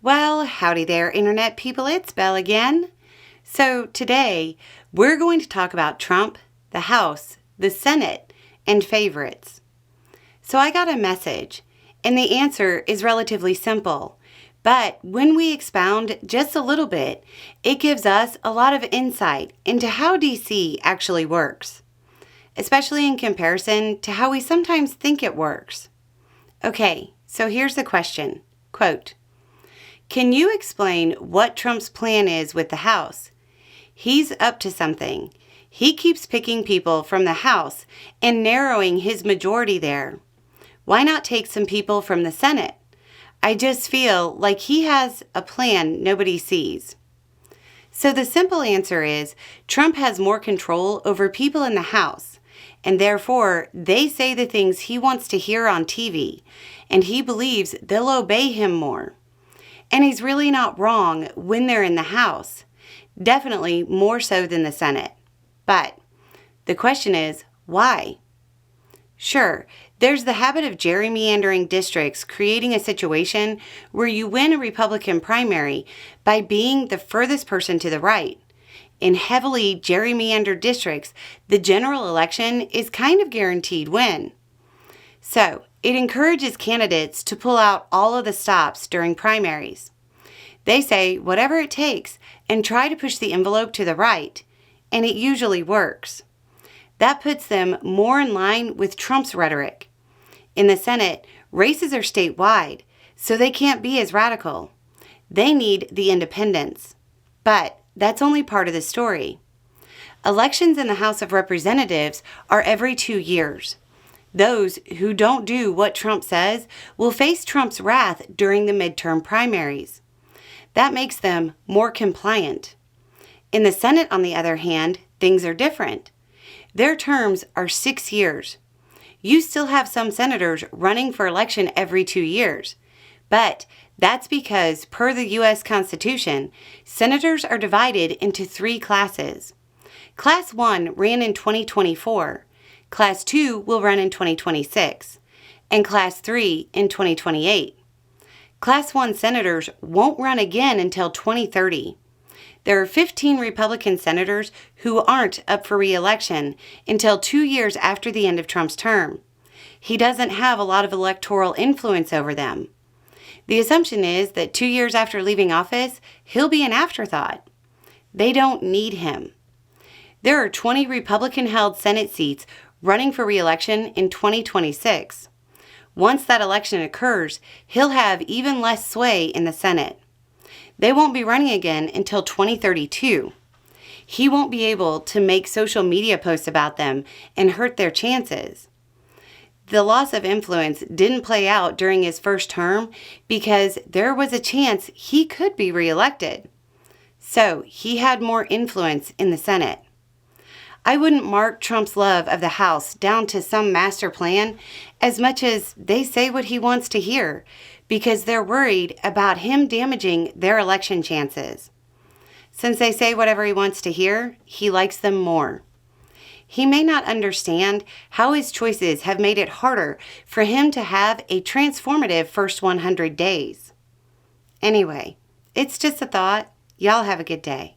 Well, howdy there, Internet people. It's Belle again. So today, we're going to talk about Trump, the House, the Senate, and favorites. So I got a message, and the answer is relatively simple. But when we expound just a little bit, it gives us a lot of insight into how DC actually works, especially in comparison to how we sometimes think it works. Okay, so here's the question. Quote, "Can you explain what Trump's plan is with the House? He's up to something. He keeps picking people from the House and narrowing his majority there. Why not take some people from the Senate? I just feel like he has a plan nobody sees." So the simple answer is Trump has more control over people in the House, and therefore they say the things he wants to hear on TV, and he believes they'll obey him more. And he's really not wrong when they're in the House, definitely more so than the Senate. But the question is, why? Sure, there's the habit of gerrymandering districts, creating a situation where you win a Republican primary by being the furthest person to the right. In heavily gerrymandered districts, the general election is kind of guaranteed win. So, it encourages candidates to pull out all of the stops during primaries. They say whatever it takes and try to push the envelope to the right, and it usually works. That puts them more in line with Trump's rhetoric. In the Senate, races are statewide, so they can't be as radical. They need the independents. But that's only part of the story. Elections in the House of Representatives are every 2 years. Those who don't do what Trump says will face Trump's wrath during the midterm primaries. That makes them more compliant. In the Senate, on the other hand, things are different. Their terms are 6 years. You still have some senators running for election every 2 years. But that's because, per the U.S. Constitution, senators are divided into 3 classes. Class 1 ran in 2024. Class 2 will run in 2026, and Class 3 in 2028. Class 1 senators won't run again until 2030. There are 15 Republican senators who aren't up for re-election until 2 years after the end of Trump's term. He doesn't have a lot of electoral influence over them. The assumption is that 2 years after leaving office, he'll be an afterthought. They don't need him. There are 20 Republican-held Senate seats running for re-election in 2026. Once that election occurs, he'll have even less sway in the Senate. They won't be running again until 2032. He won't be able to make social media posts about them and hurt their chances. The loss of influence didn't play out during his first term because there was a chance he could be re-elected. So he had more influence in the Senate. I wouldn't mark Trump's love of the House down to some master plan as much as they say what he wants to hear because they're worried about him damaging their election chances. Since they say whatever he wants to hear, he likes them more. He may not understand how his choices have made it harder for him to have a transformative first 100 days. Anyway, it's just a thought. Y'all have a good day.